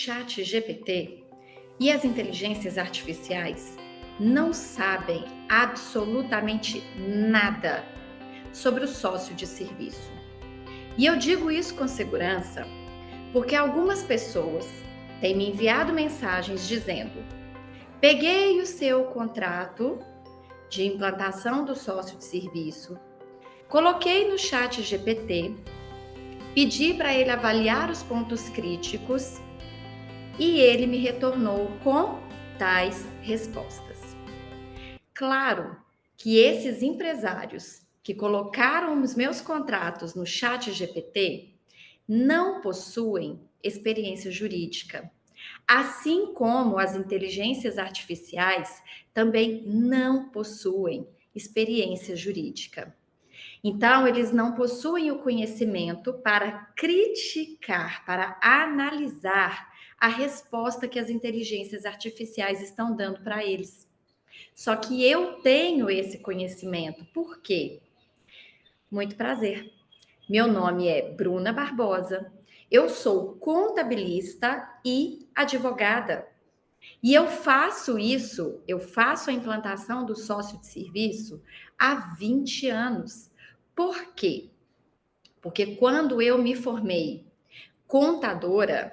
chat GPT e as inteligências artificiais não sabem absolutamente nada sobre o sócio de serviço. E eu digo isso com segurança porque algumas pessoas têm me enviado mensagens dizendo: peguei o seu contrato de implantação do sócio de serviço, coloquei no chat GPT, pedi para ele avaliar os pontos críticos e ele me retornou com tais respostas. Claro que esses empresários que colocaram os meus contratos no chat GPT não possuem experiência jurídica, assim como as inteligências artificiais também não possuem experiência jurídica. Então, eles não possuem o conhecimento para criticar, para analisar a resposta que as inteligências artificiais estão dando para eles. Só que eu tenho esse conhecimento. Por quê? Muito prazer. Meu nome é Bruna Barbosa. Eu sou contabilista e advogada. E eu faço isso, eu faço a implantação do sócio de serviço há 20 anos. Por quê? Porque quando eu me formei contadora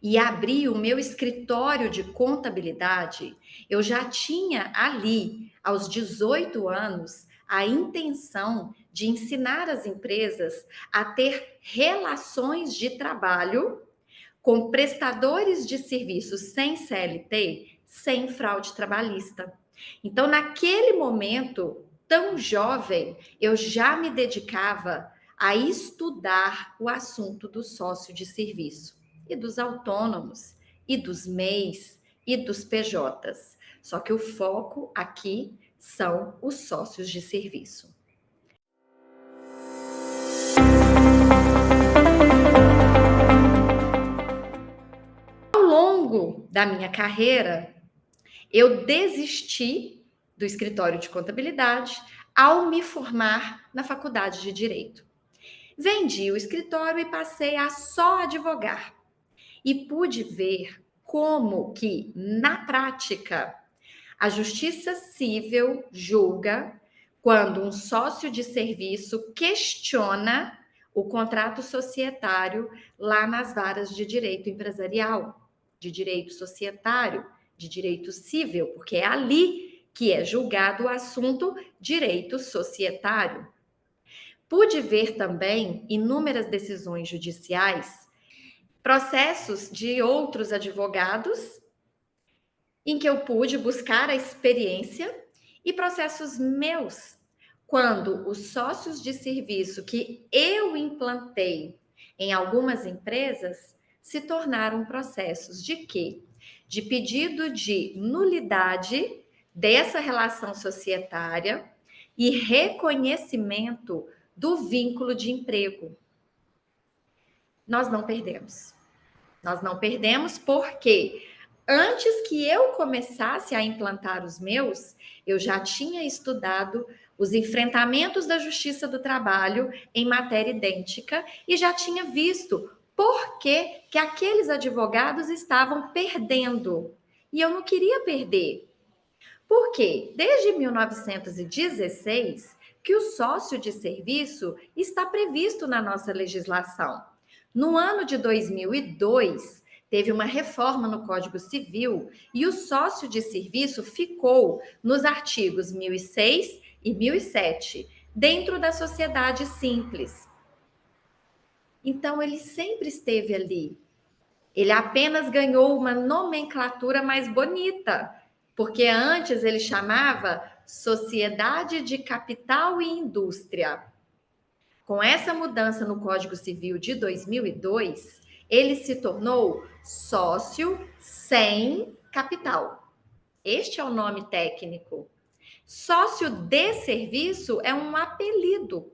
e abri o meu escritório de contabilidade, eu já tinha ali, aos 18 anos, a intenção de ensinar as empresas a ter relações de trabalho com prestadores de serviços sem CLT, sem fraude trabalhista. Então, naquele momento tão jovem, eu já me dedicava a estudar o assunto do sócio de serviço e dos autônomos e dos MEIs e dos PJs. Só que o foco aqui são os sócios de serviço. Ao longo da minha carreira, eu desisti do escritório de contabilidade ao me formar na faculdade de Direito. Vendi o escritório e passei a só advogar. E pude ver como que, na prática, a justiça civil julga quando um sócio de serviço questiona o contrato societário lá nas varas de direito empresarial, de direito societário, de direito civil, porque é ali que é julgado o assunto direito societário. Pude ver também inúmeras decisões judiciais, processos de outros advogados, em que eu pude buscar a experiência, e processos meus, quando os sócios de serviço que eu implantei em algumas empresas se tornaram processos de quê? De pedido de nulidade dessa relação societária e reconhecimento do vínculo de emprego. Nós não perdemos. Nós não perdemos porque antes que eu começasse a implantar os meus, eu já tinha estudado os enfrentamentos da Justiça do Trabalho em matéria idêntica e já tinha visto por que aqueles advogados estavam perdendo. E eu não queria perder. Por quê? Desde 1916 que o sócio de serviço está previsto na nossa legislação. No ano de 2002, teve uma reforma no Código Civil e o sócio de serviço ficou nos artigos 1006 e 1007, dentro da sociedade simples. Então, ele sempre esteve ali. Ele apenas ganhou uma nomenclatura mais bonita, porque antes ele chamava Sociedade de Capital e Indústria. Com essa mudança no Código Civil de 2002, ele se tornou sócio sem capital. Este é o nome técnico. Sócio de serviço é um apelido.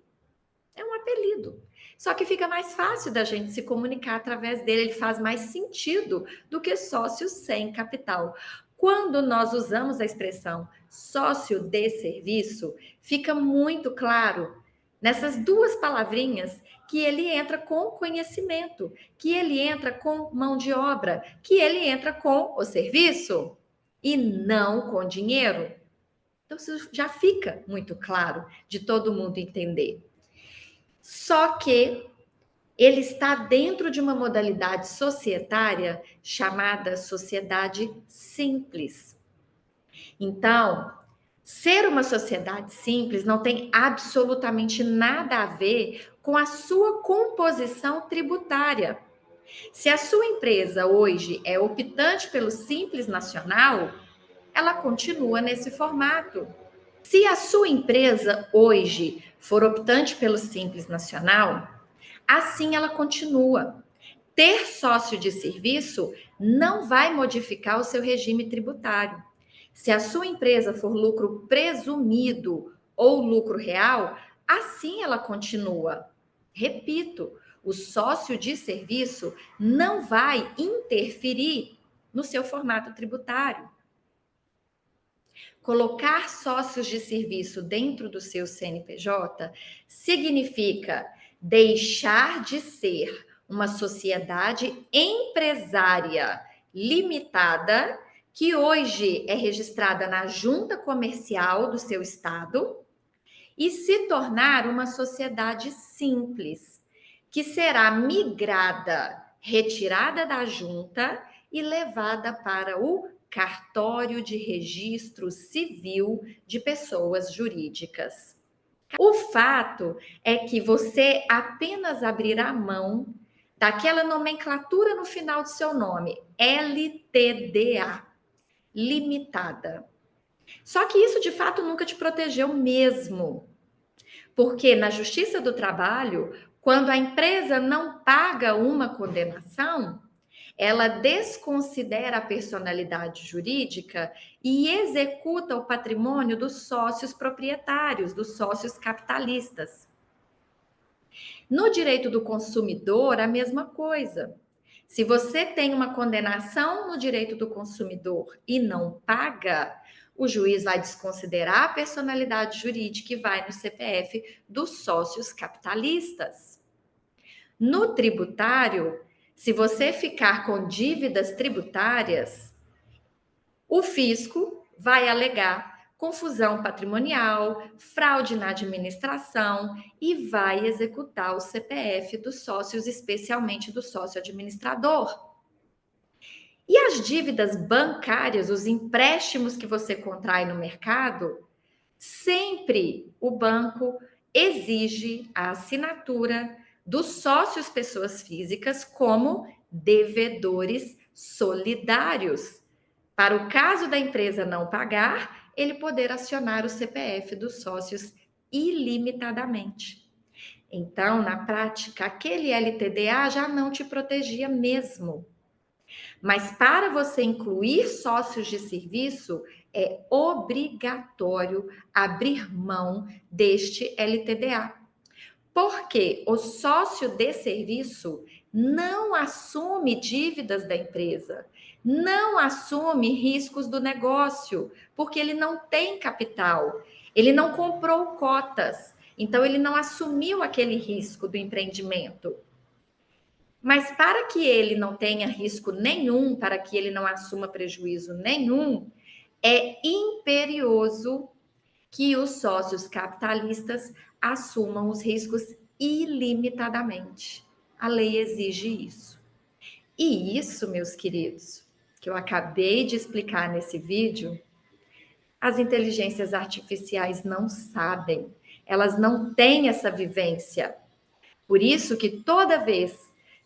É um apelido. Só que fica mais fácil da gente se comunicar através dele, ele faz mais sentido do que sócio sem capital. Quando nós usamos a expressão sócio de serviço, fica muito claro, nessas duas palavrinhas, que ele entra com conhecimento, que ele entra com mão de obra, que ele entra com o serviço e não com dinheiro. Então, isso já fica muito claro de todo mundo entender. Só que ele está dentro de uma modalidade societária chamada sociedade simples. Então, ser uma sociedade simples não tem absolutamente nada a ver com a sua composição tributária. Se a sua empresa hoje é optante pelo Simples Nacional, ela continua nesse formato. Se a sua empresa hoje for optante pelo Simples Nacional, assim ela continua. Ter sócio de serviço não vai modificar o seu regime tributário. Se a sua empresa for lucro presumido ou lucro real, assim ela continua. Repito, o sócio de serviço não vai interferir no seu formato tributário. Colocar sócios de serviço dentro do seu CNPJ significa deixar de ser uma sociedade empresária limitada, que hoje é registrada na junta comercial do seu estado, e se tornar uma sociedade simples, que será migrada, retirada da junta e levada para o cartório de registro civil de pessoas jurídicas. O fato é que você apenas abrirá mão daquela nomenclatura no final do seu nome, LTDA, limitada. Só que isso de fato nunca te protegeu mesmo. Porque na Justiça do Trabalho, quando a empresa não paga uma condenação, ela desconsidera a personalidade jurídica e executa o patrimônio dos sócios proprietários, dos sócios capitalistas. No direito do consumidor, a mesma coisa. Se você tem uma condenação no direito do consumidor e não paga, o juiz vai desconsiderar a personalidade jurídica e vai no CPF dos sócios capitalistas. No tributário, se você ficar com dívidas tributárias, o fisco vai alegar confusão patrimonial, fraude na administração e vai executar o CPF dos sócios, especialmente do sócio administrador. E as dívidas bancárias, os empréstimos que você contrai no mercado, sempre o banco exige a assinatura dos sócios pessoas físicas como devedores solidários. Para o caso da empresa não pagar, ele poder acionar o CPF dos sócios ilimitadamente. Então, na prática, aquele LTDA já não te protegia mesmo. Mas para você incluir sócios de serviço, é obrigatório abrir mão deste LTDA. Porque o sócio de serviço não assume dívidas da empresa, não assume riscos do negócio, porque ele não tem capital, ele não comprou cotas, então ele não assumiu aquele risco do empreendimento. Mas para que ele não tenha risco nenhum, para que ele não assuma prejuízo nenhum, é imperioso que os sócios capitalistas assumam os riscos ilimitadamente. A lei exige isso. E isso, meus queridos, que eu acabei de explicar nesse vídeo, as inteligências artificiais não sabem, elas não têm essa vivência. Por isso que toda vez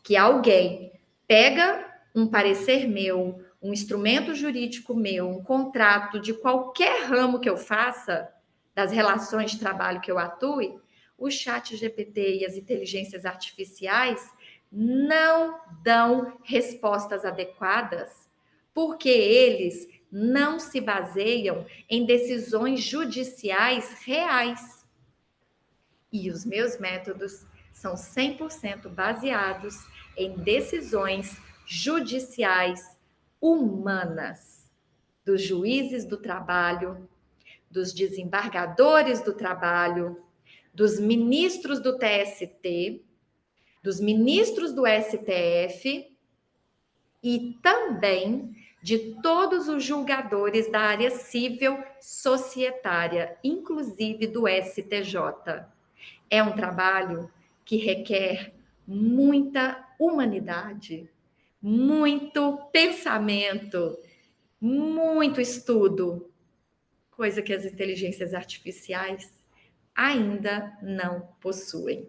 que alguém pega um parecer meu, um instrumento jurídico meu, um contrato de qualquer ramo que eu faça, das relações de trabalho que eu atue, o chat GPT e as inteligências artificiais não dão respostas adequadas, porque eles não se baseiam em decisões judiciais reais. E os meus métodos são 100% baseados em decisões judiciais humanas, dos juízes do trabalho, dos desembargadores do trabalho, dos ministros do TST, dos ministros do STF e também de todos os julgadores da área civil societária, inclusive do STJ. É um trabalho que requer muita humanidade, muito pensamento, muito estudo, coisa que as inteligências artificiais ainda não possuem.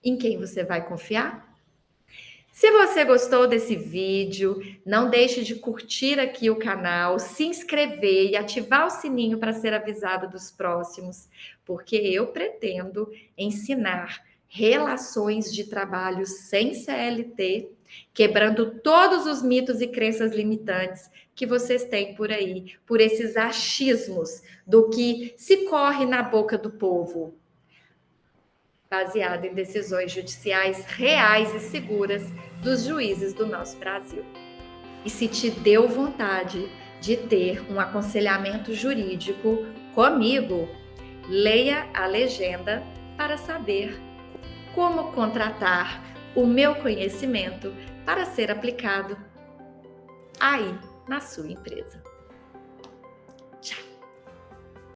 Em quem você vai confiar? Se você gostou desse vídeo, não deixe de curtir aqui o canal, se inscrever e ativar o sininho para ser avisado dos próximos, porque eu pretendo ensinar relações de trabalho sem CLT, quebrando todos os mitos e crenças limitantes que vocês têm por aí, por esses achismos do que se corre na boca do povo, baseado em decisões judiciais reais e seguras dos juízes do nosso Brasil. E se te deu vontade de ter um aconselhamento jurídico comigo, leia a legenda para saber como contratar o meu conhecimento para ser aplicado aí na sua empresa.